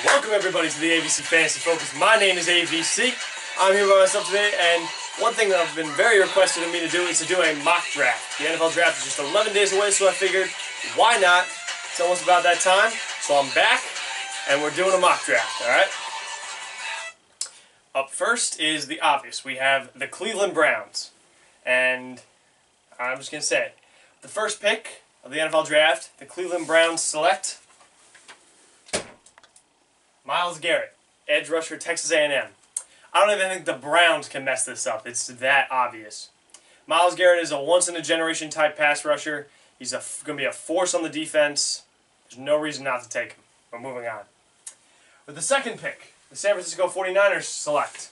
Welcome everybody to the AVC Fantasy Focus. My name is AVC. I'm here by myself today, and one thing that I've been very requested of me to do is to do a mock draft. The NFL draft is just 11 days away, so I figured, why not? It's almost about that time, so I'm back, and we're doing a mock draft, alright? Up first is the obvious. We have the Cleveland Browns, and I'm just going to say, the first pick of the NFL draft, the Cleveland Browns select Myles Garrett, edge rusher, Texas A&M. I don't even think the Browns can mess this up. It's that obvious. Myles Garrett is a once-in-a-generation type pass rusher. He's going to be a force on the defense. There's no reason not to take him. We're moving on. With the second pick, the San Francisco 49ers select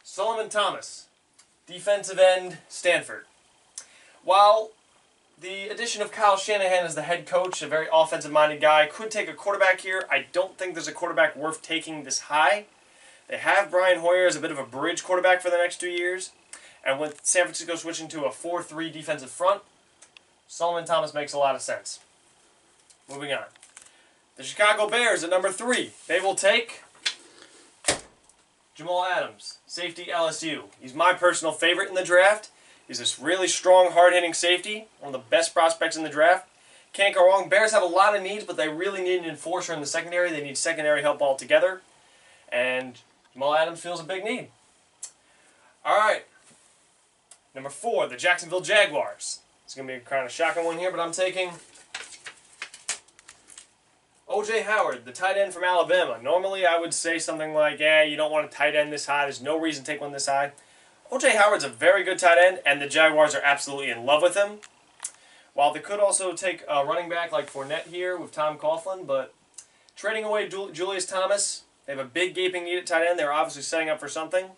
Solomon Thomas, defensive end, Stanford. While the addition of Kyle Shanahan as the head coach, a very offensive-minded guy, could take a quarterback here. I don't think there's a quarterback worth taking this high. They have Brian Hoyer as a bit of a bridge quarterback for the next 2 years. And with San Francisco switching to a 4-3 defensive front, Solomon Thomas makes a lot of sense. Moving on. The Chicago Bears at number 3. They will take Jamal Adams, safety, LSU. He's my personal favorite in the draft. He's this really strong, hard-hitting safety, one of the best prospects in the draft. Can't go wrong. Bears have a lot of needs, but they really need an enforcer in the secondary. They need secondary help altogether. And Jamal Adams feels a big need. All right. Number 4, the Jacksonville Jaguars. It's going to be a kind of shocking one here, but I'm taking O.J. Howard, the tight end from Alabama. Normally, I would say something like, yeah, you don't want a tight end this high. There's no reason to take one this high. O.J. Howard's a very good tight end, and the Jaguars are absolutely in love with him. While they could also take a running back like Fournette here with Tom Coughlin, but trading away Julius Thomas, they have a big gaping need at tight end. They're obviously setting up for something.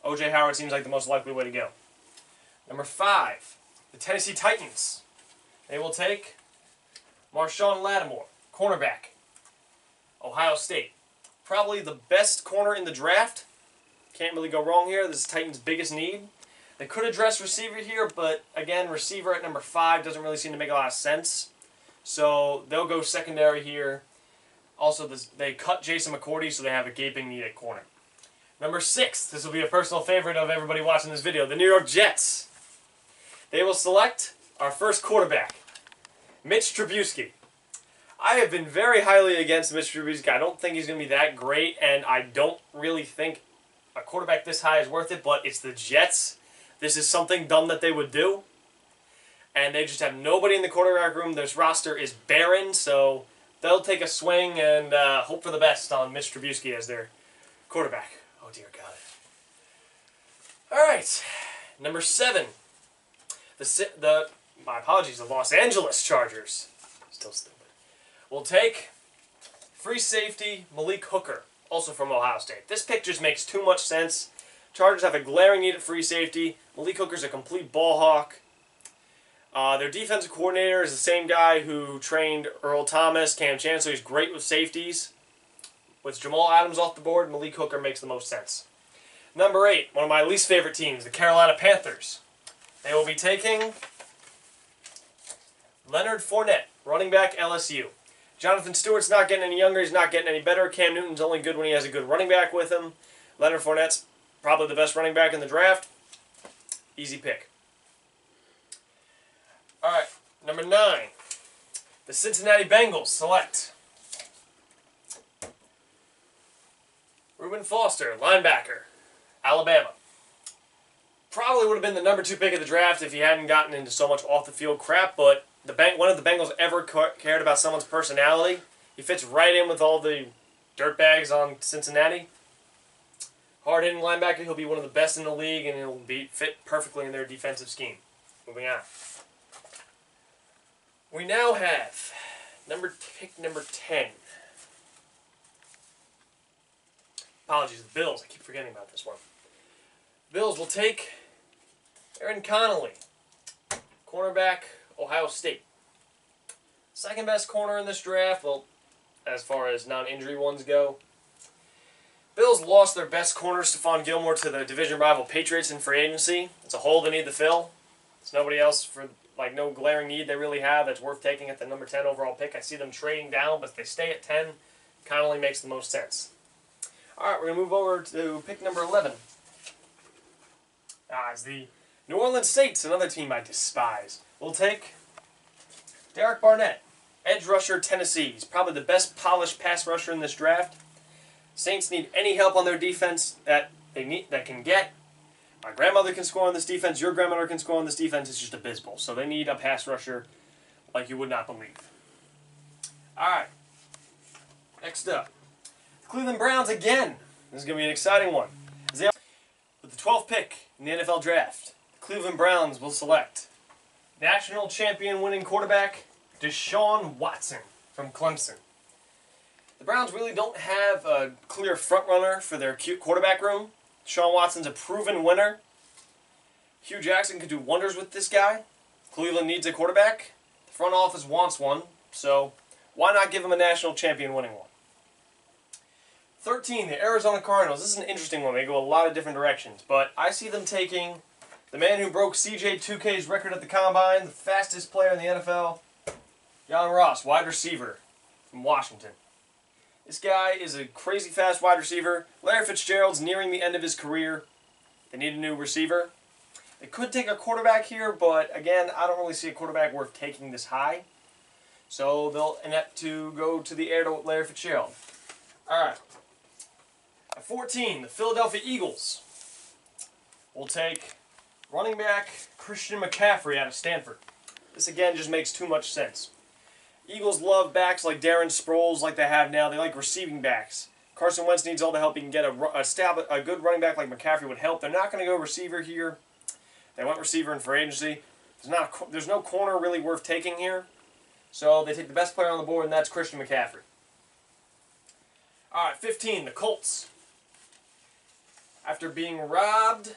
O.J. Howard seems like the most likely way to go. Number 5, the Tennessee Titans. They will take Marshawn Lattimore, cornerback, Ohio State. Probably the best corner in the draft. Can't really go wrong here. This is Titans' biggest need. They could address receiver here, but again, receiver at number 5 doesn't really seem to make a lot of sense. So they'll go secondary here. Also, they cut Jason McCourty, so they have a gaping need at corner. Number 6, this will be a personal favorite of everybody watching this video, the New York Jets. They will select our first quarterback, Mitch Trubisky. I have been very highly against Mitch Trubisky. I don't think he's going to be that great, and I don't really think a quarterback this high is worth it, but it's the Jets. This is something dumb that they would do. And they just have nobody in the quarterback room. This roster is barren, so they'll take a swing and hope for the best on Mitch Trubisky as their quarterback. Oh, dear God. All right. Number 7. My apologies, the Los Angeles Chargers. Still stupid. We'll take free safety Malik Hooker, also from Ohio State. This pick just makes too much sense. Chargers have a glaring need at free safety. Malik Hooker's a complete ball hawk. Their defensive coordinator is the same guy who trained Earl Thomas, Cam Chancellor. He's great with safeties. With Jamal Adams off the board, Malik Hooker makes the most sense. Number 8, one of my least favorite teams, the Carolina Panthers. They will be taking Leonard Fournette, running back, LSU. Jonathan Stewart's not getting any younger. He's not getting any better. Cam Newton's only good when he has a good running back with him. Leonard Fournette's probably the best running back in the draft. Easy pick. All right, number 9. The Cincinnati Bengals select Reuben Foster, linebacker, Alabama. Probably would have been the number 2 pick of the draft if he hadn't gotten into so much off-the-field crap, but one of the Bengals ever cared about someone's personality. He fits right in with all the dirtbags on Cincinnati. Hard-hitting linebacker. He'll be one of the best in the league, and he'll fit perfectly in their defensive scheme. Moving on. We now have pick number 10. Apologies, the Bills. I keep forgetting about this one. Bills will take Aaron Connolly, cornerback, Ohio State. Second best corner in this draft, well, as far as non-injury ones go. Bills lost their best corner, Stephon Gilmore, to the division rival Patriots in free agency. It's a hole they need to fill. There's nobody else like no glaring need they really have that's worth taking at the number 10 overall pick. I see them trading down, but if they stay at 10, kind of only makes the most sense. All right, we're going to move over to pick number 11. It's the New Orleans Saints, another team I despise. We'll take Derek Barnett, edge rusher, Tennessee. He's probably the best polished pass rusher in this draft. Saints need any help on their defense that they can get. My grandmother can score on this defense. Your grandmother can score on this defense. It's just abysmal. So they need a pass rusher like you would not believe. All right. Next up, the Cleveland Browns again. This is going to be an exciting one. With the 12th pick in the NFL Draft, the Cleveland Browns will select national champion winning quarterback Deshaun Watson from Clemson. The Browns really don't have a clear frontrunner for their cute quarterback room. Deshaun Watson's a proven winner. Hugh Jackson could do wonders with this guy. Cleveland needs a quarterback. The front office wants one, so why not give him a national champion winning one? 13, the Arizona Cardinals. This is an interesting one. They go a lot of different directions, but I see them taking the man who broke CJ2K's record at the Combine, the fastest player in the NFL, John Ross, wide receiver from Washington. This guy is a crazy fast wide receiver. Larry Fitzgerald's nearing the end of his career. They need a new receiver. They could take a quarterback here, but again, I don't really see a quarterback worth taking this high. So they'll inept to go to the air to Larry Fitzgerald. All right. At 14, the Philadelphia Eagles will take running back Christian McCaffrey out of Stanford. This again just makes too much sense. Eagles love backs like Darren Sproles like they have now. They like receiving backs. Carson Wentz needs all the help he can get. A good running back like McCaffrey would help. They're not going to go receiver here. They went receiver in free agency. There's no corner really worth taking here. So they take the best player on the board, and that's Christian McCaffrey. All right, 15, the Colts. After being robbed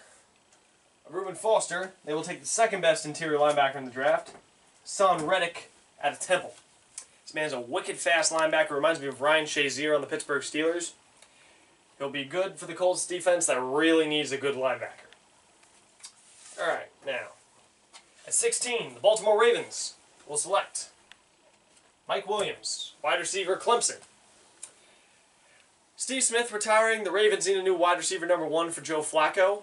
of Reuben Foster, they will take the second best interior linebacker in the draft, Son Reddick out of Temple. This man is a wicked fast linebacker. Reminds me of Ryan Shazier on the Pittsburgh Steelers. He'll be good for the Colts defense that really needs a good linebacker. All right, now, at 16, the Baltimore Ravens will select Mike Williams, wide receiver, Clemson. Steve Smith retiring. The Ravens need a new wide receiver number 1 for Joe Flacco.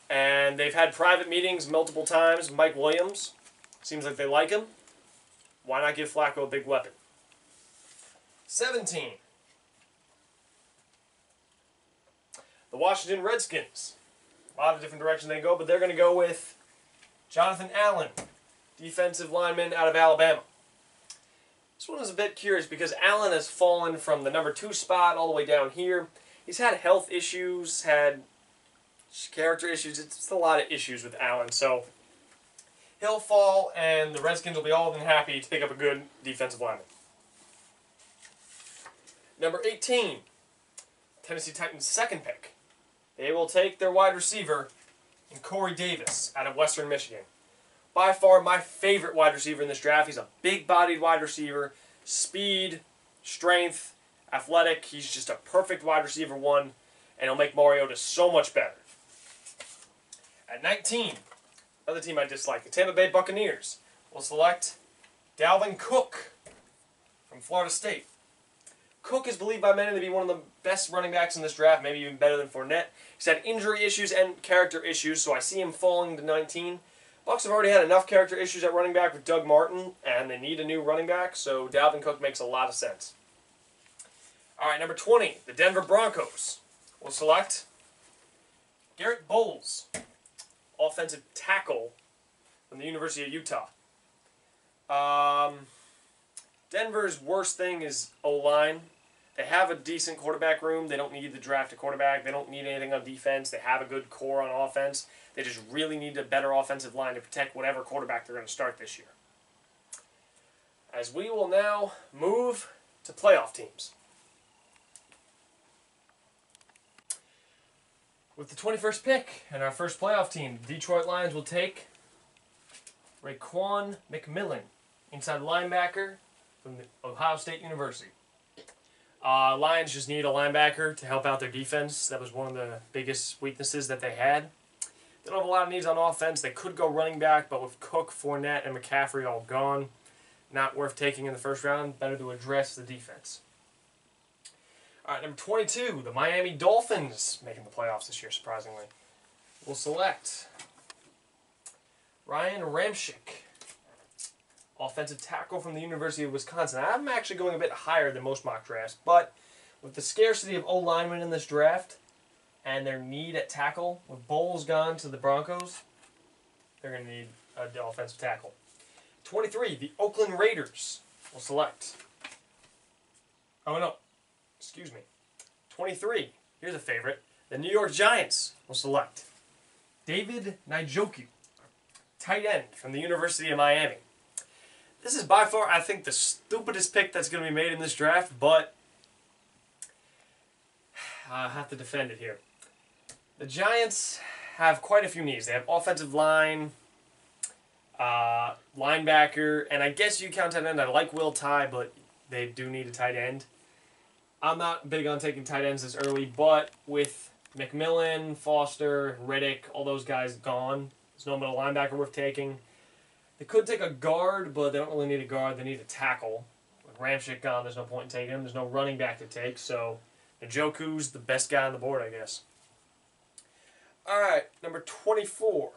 And they've had private meetings multiple times with Mike Williams. Seems like they like him. Why not give Flacco a big weapon? 17. The Washington Redskins. A lot of different directions they go, but they're going to go with Jonathan Allen, defensive lineman out of Alabama. This one is a bit curious because Allen has fallen from the number 2 spot all the way down here. He's had health issues, had character issues. It's a lot of issues with Allen, so he'll fall, and the Redskins will be all than happy to pick up a good defensive lineman. Number 18, Tennessee Titans' second pick. They will take their wide receiver, Corey Davis, out of Western Michigan. By far my favorite wide receiver in this draft. He's a big-bodied wide receiver, speed, strength, athletic. He's just a perfect wide receiver 1, and he'll make Mariota so much better. At 19, another team I dislike, the Tampa Bay Buccaneers, will select Dalvin Cook from Florida State. Cook is believed by many to be one of the best running backs in this draft, maybe even better than Fournette. He's had injury issues and character issues, so I see him falling to 19. Bucs have already had enough character issues at running back with Doug Martin, and they need a new running back, so Dalvin Cook makes a lot of sense. All right, number 20, the Denver Broncos will select Garrett Bowles, offensive tackle from the University of Utah. Denver's worst thing is O-line. They have a decent quarterback room. They don't need to draft a quarterback. They don't need anything on defense. They have a good core on offense. They just really need a better offensive line to protect whatever quarterback they're going to start this year. As we will now move to playoff teams. With the 21st pick and our first playoff team, the Detroit Lions will take Raekwon McMillan, inside linebacker from Ohio State University. Lions just need a linebacker to help out their defense. That was one of the biggest weaknesses that they had. They don't have a lot of needs on offense. They could go running back, but with Cook, Fournette, and McCaffrey all gone, not worth taking in the first round. Better to address the defense. All right, number 22, the Miami Dolphins, making the playoffs this year, surprisingly. We'll select Ryan Ramczyk, offensive tackle from the University of Wisconsin. I'm actually going a bit higher than most mock drafts, but with the scarcity of O-linemen in this draft and their need at tackle, with Bowles gone to the Broncos, they're going to need an offensive tackle. 23, the Oakland Raiders will select. Oh, no. Excuse me. 23, here's a favorite. The New York Giants will select David Njoku, tight end from the University of Miami. This is by far, I think, the stupidest pick that's going to be made in this draft, but I have to defend it here. The Giants have quite a few needs. They have offensive line, linebacker, and I guess you count tight end. I like Will Tye, but they do need a tight end. I'm not big on taking tight ends this early, but with McMillan, Foster, Riddick, all those guys gone, there's no middle linebacker worth taking. They could take a guard, but they don't really need a guard. They need a tackle. With Ramczyk gone, there's no point in taking him. There's no running back to take, so Njoku's the best guy on the board, I guess. All right, number 24.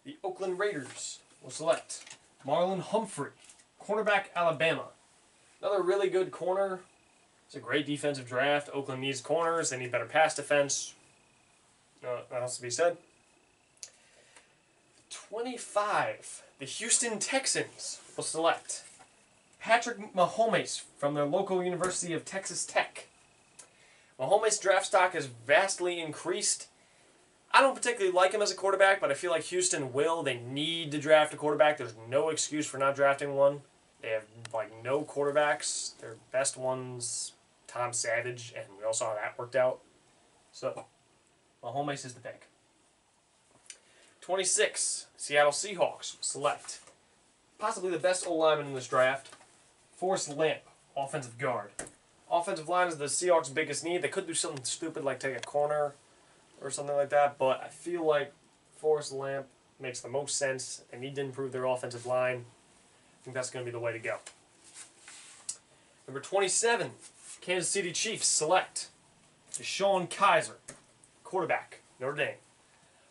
The Oakland Raiders will select Marlon Humphrey, cornerback, Alabama. Another really good corner. It's a great defensive draft. Oakland needs corners. They need better pass defense. That has to be said. 25. The Houston Texans will select Patrick Mahomes from their local University of Texas Tech. Mahomes' draft stock has vastly increased. I don't particularly like him as a quarterback, but I feel like Houston will. They need to draft a quarterback. There's no excuse for not drafting one. They have no quarterbacks. Their best one's Tom Savage, and we all saw how that worked out. So, Mahomes is the pick. 26, Seattle Seahawks select possibly the best O-lineman in this draft, Forrest Lamp, offensive guard. Offensive line is the Seahawks' biggest need. They could do something stupid like take a corner or something like that, but I feel like Forrest Lamp makes the most sense. They need to improve their offensive line. I think that's going to be the way to go. Number 27, Kansas City Chiefs select Deshaun Kaiser, quarterback, Notre Dame.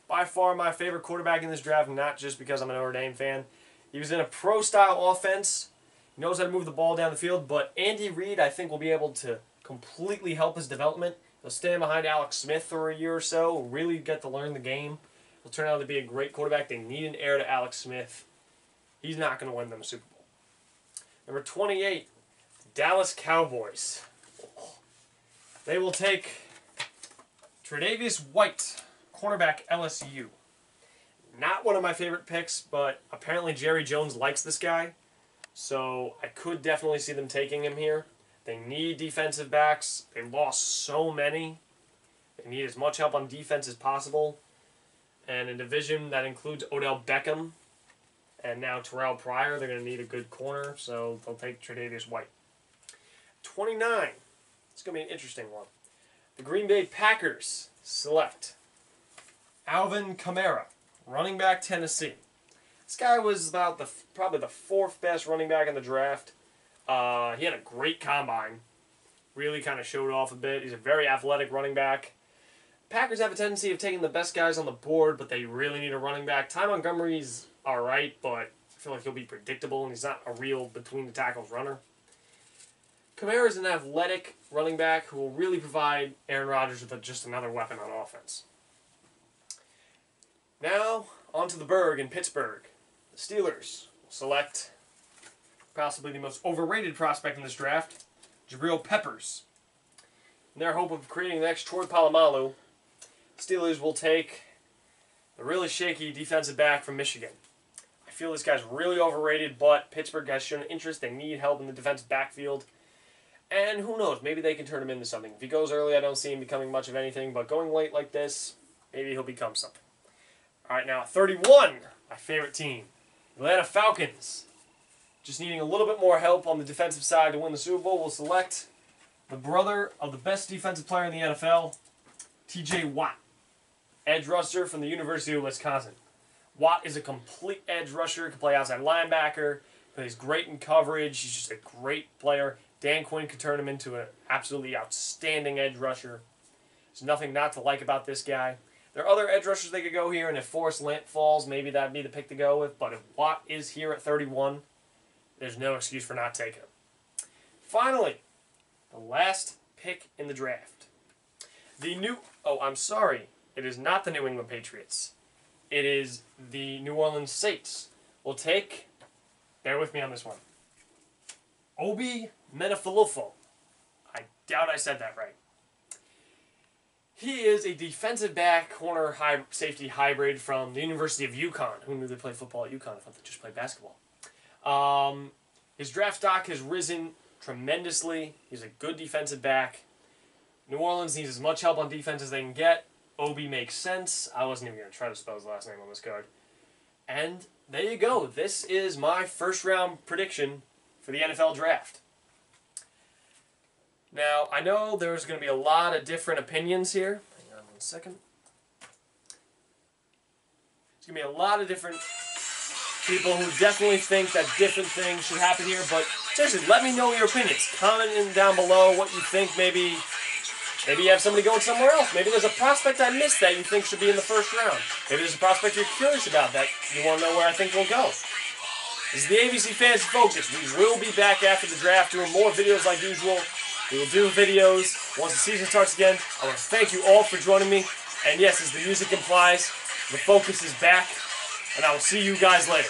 By far my favorite quarterback in this draft, not just because I'm a Notre Dame fan. He was in a pro-style offense. He knows how to move the ball down the field, but Andy Reid, I think, will be able to completely help his development. He'll stand behind Alex Smith for a year or so, really get to learn the game. He'll turn out to be a great quarterback. They need an heir to Alex Smith. He's not going to win them a Super Bowl. Number 28, Dallas Cowboys. They will take Tre'Davious White, cornerback, LSU. Not one of my favorite picks, but apparently Jerry Jones likes this guy, so I could definitely see them taking him here. They need defensive backs. They lost so many. They need as much help on defense as possible. And a division that includes Odell Beckham and now Terrell Pryor, they're going to need a good corner, so they'll take Tre'Davious White. 29. It's going to be an interesting one. The Green Bay Packers select Alvin Kamara, running back, Tennessee. This guy was about probably the fourth best running back in the draft. He had a great combine. Really kind of showed off a bit. He's a very athletic running back. Packers have a tendency of taking the best guys on the board, but they really need a running back. Ty Montgomery's alright, but I feel like he'll be predictable, and he's not a real between-the-tackles runner. Kamara is an athletic running back who will really provide Aaron Rodgers with just another weapon on offense. Now, on to the Burgh in Pittsburgh. The Steelers will select possibly the most overrated prospect in this draft, Jabril Peppers. In their hope of creating the next Troy Polamalu, Steelers will take the really shaky defensive back from Michigan. I feel this guy's really overrated, but Pittsburgh has shown interest. They need help in the defensive backfield. And who knows, maybe they can turn him into something. If he goes early, I don't see him becoming much of anything, but going late like this, maybe he'll become something. All right, now 31, my favorite team, Atlanta Falcons. Just needing a little bit more help on the defensive side to win the Super Bowl, will select the brother of the best defensive player in the NFL, T.J. Watt. edge rusher from the University of Wisconsin. Watt is a complete edge rusher, can play outside linebacker, plays great in coverage, he's just a great player. Dan Quinn could turn him into an absolutely outstanding edge rusher. There's nothing not to like about this guy. There are other edge rushers they could go here, and if Forrest Lamp falls, maybe that'd be the pick to go with, but if Watt is here at 31, there's no excuse for not taking him. Finally, the last pick in the draft. It is not the New England Patriots. It is the New Orleans Saints. We'll take, bear with me on this one, Obi Menifilofo. I doubt I said that right. He is a defensive back, corner, safety hybrid from the University of UConn. Who knew they played football at UConn? I thought they just played basketball. His draft stock has risen tremendously. He's a good defensive back. New Orleans needs as much help on defense as they can get. Obi makes sense. I wasn't even going to try to spell his last name on this card. And there you go. This is my first round prediction for the NFL draft. Now, I know there's going to be a lot of different opinions here. Hang on one second. There's going to be a lot of different people who definitely think that different things should happen here, but seriously, let me know your opinions. Comment in down below what you think. Maybe you have somebody going somewhere else. Maybe there's a prospect I missed that you think should be in the first round. Maybe there's a prospect you're curious about that you want to know where I think will go. This is the AVC Fantasy Focus. We will be back after the draft doing more videos like usual. We will do videos once the season starts again. I want to thank you all for joining me. And yes, as the music implies, the focus is back. And I will see you guys later.